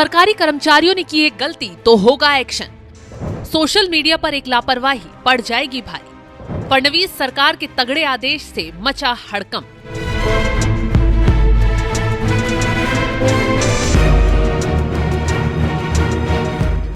सरकारी कर्मचारियों ने की एक गलती तो होगा एक्शन। सोशल मीडिया पर एक लापरवाही पड़ जाएगी भारी। फडणवीस सरकार के तगड़े आदेश से मचा हड़कंप।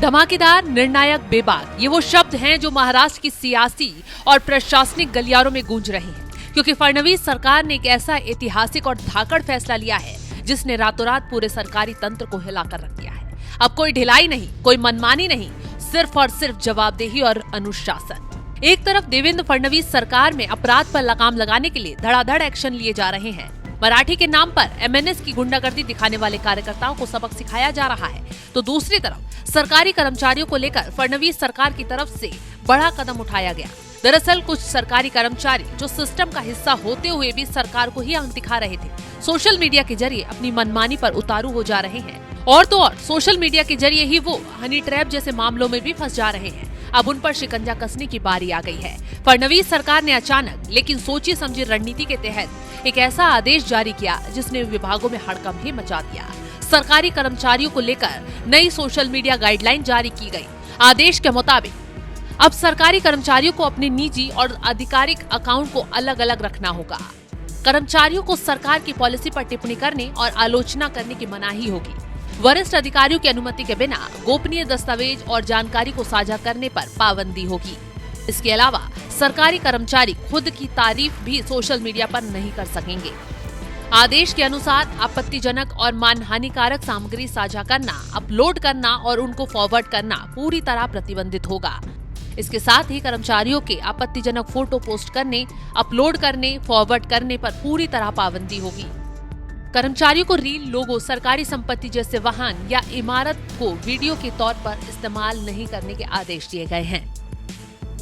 धमाकेदार, निर्णायक, बेबाक, ये वो शब्द हैं जो महाराष्ट्र की सियासी और प्रशासनिक गलियारों में गूंज रहे हैं, क्योंकि फडणवीस सरकार ने एक ऐसा ऐतिहासिक और धाकड़ फैसला लिया है जिसने रातों रात पूरे सरकारी तंत्र को हिलाकर रख दिया है। अब कोई ढिलाई नहीं, कोई मनमानी नहीं, सिर्फ और सिर्फ जवाबदेही और अनुशासन। एक तरफ देवेंद्र फडणवीस सरकार में अपराध पर लगाम लगाने के लिए धड़ाधड़ एक्शन लिए जा रहे हैं। मराठी के नाम पर एमएनएस की गुंडागर्दी दिखाने वाले कार्यकर्ताओं को सबक सिखाया जा रहा है, तो दूसरी तरफ सरकारी कर्मचारियों को लेकर फडणवीस सरकार की तरफ से बड़ा कदम उठाया गया। दरअसल कुछ सरकारी कर्मचारी जो सिस्टम का हिस्सा होते हुए भी सरकार को ही आंख दिखा रहे थे, सोशल मीडिया के जरिए अपनी मनमानी पर उतारू हो जा रहे हैं। और तो और सोशल मीडिया के जरिए ही वो हनी ट्रैप जैसे मामलों में भी फंस जा रहे हैं। अब उन पर शिकंजा कसने की बारी आ गई है। फडणवीस सरकार ने अचानक लेकिन सोची समझी रणनीति के तहत एक ऐसा आदेश जारी किया जिसने विभागों में हड़कंप ही मचा दिया। सरकारी कर्मचारियों को लेकर नई सोशल मीडिया गाइडलाइन जारी की गई। आदेश के मुताबिक अब सरकारी कर्मचारियों को अपने निजी और आधिकारिक अकाउंट को अलग अलग रखना होगा। कर्मचारियों को सरकार की पॉलिसी पर टिप्पणी करने और आलोचना करने की मनाही होगी। वरिष्ठ अधिकारियों की अनुमति के बिना गोपनीय दस्तावेज और जानकारी को साझा करने पर पाबंदी होगी। इसके अलावा सरकारी कर्मचारी खुद की तारीफ भी सोशल मीडिया पर नहीं कर सकेंगे। आदेश के अनुसार आपत्तिजनक और मानहानिकारक सामग्री साझा करना, अपलोड करना और उनको फॉरवर्ड करना पूरी तरह प्रतिबंधित होगा। इसके साथ ही कर्मचारियों के आपत्तिजनक फोटो पोस्ट करने, अपलोड करने, फॉरवर्ड करने पर पूरी तरह पाबंदी होगी। कर्मचारियों को रील, लोगो, सरकारी संपत्ति जैसे वाहन या इमारत को वीडियो के तौर पर इस्तेमाल नहीं करने के आदेश दिए गए हैं।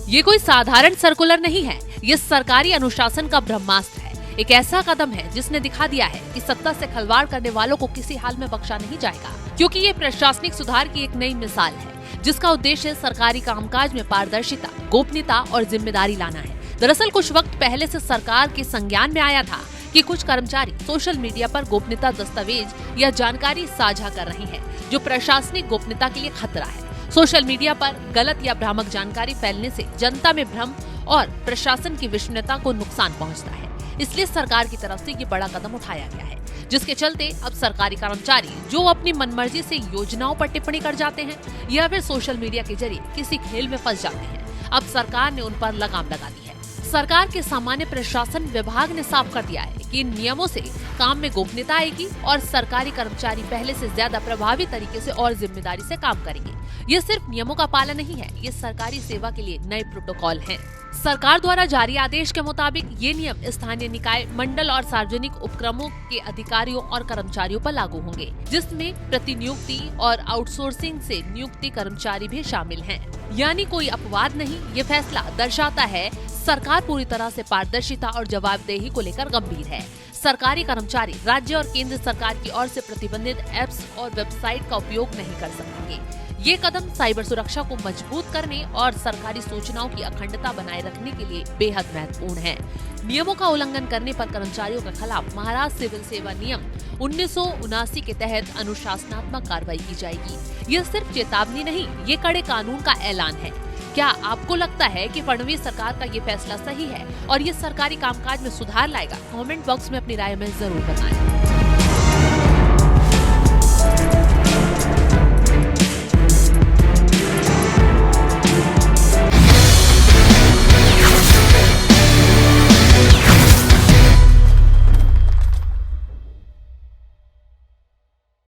ये कोई साधारण सर्कुलर नहीं है, ये सरकारी अनुशासन का ब्रह्मास्त्र है। एक ऐसा कदम है जिसने दिखा दिया है कि सत्ता से खिलवाड़ करने वालों को किसी हाल में बख्शा नहीं जाएगा, क्योंकि ये प्रशासनिक सुधार की एक नई मिसाल है जिसका उद्देश्य सरकारी कामकाज में पारदर्शिता, गोपनीयता और जिम्मेदारी लाना है। दरअसल कुछ वक्त पहले से सरकार के संज्ञान में आया था कि कुछ कर्मचारी सोशल मीडिया पर गोपनीयता दस्तावेज या जानकारी साझा कर रहे हैं, जो प्रशासनिक गोपनीयता के लिए खतरा है। सोशल मीडिया पर गलत या भ्रामक जानकारी फैलने से जनता में भ्रम और प्रशासन की विश्वसनीयता को नुकसान पहुंचता है। इसलिए सरकार की तरफ से ये बड़ा कदम उठाया गया है, जिसके चलते अब सरकारी कर्मचारी जो अपनी मनमर्जी से योजनाओं पर टिप्पणी कर जाते हैं या फिर सोशल मीडिया के जरिए किसी खेल में फंस जाते हैं, अब सरकार ने उन पर लगाम लगा दी है। सरकार के सामान्य प्रशासन विभाग ने साफ कर दिया है कि इन नियमों से काम में गोपनीयता आएगी और सरकारी कर्मचारी पहले से ज्यादा प्रभावी तरीके से और जिम्मेदारी से काम करेंगे। ये सिर्फ नियमों का पालन नहीं है, ये सरकारी सेवा के लिए नए प्रोटोकॉल हैं। सरकार द्वारा जारी आदेश के मुताबिक ये नियम स्थानीय निकाय, मंडल और सार्वजनिक उपक्रमों के अधिकारियों और कर्मचारियों पर लागू होंगे, जिसमें प्रतिनियुक्ति और आउटसोर्सिंग से नियुक्ति कर्मचारी भी शामिल हैं। यानी कोई अपवाद नहीं। ये फैसला दर्शाता है सरकार पूरी तरह से पारदर्शिता और जवाबदेही को लेकर गंभीर है। सरकारी कर्मचारी राज्य और केंद्र सरकार की ओर से प्रतिबंधित ऐप्स और वेबसाइट का उपयोग नहीं कर सकेंगे। ये कदम साइबर सुरक्षा को मजबूत करने और सरकारी सूचनाओं की अखंडता बनाए रखने के लिए बेहद महत्वपूर्ण है। नियमों का उल्लंघन करने पर कर्मचारियों के खिलाफ महाराष्ट्र सिविल सेवा नियम 1979 के तहत अनुशासनात्मक कार्रवाई की जाएगी। ये सिर्फ चेतावनी नहीं, ये कड़े कानून का ऐलान है। क्या आपको लगता है कि फडणवीस सरकार का ये फैसला सही है और ये सरकारी कामकाज में सुधार लाएगा? कमेंट बॉक्स में अपनी राय में जरूर बताएं।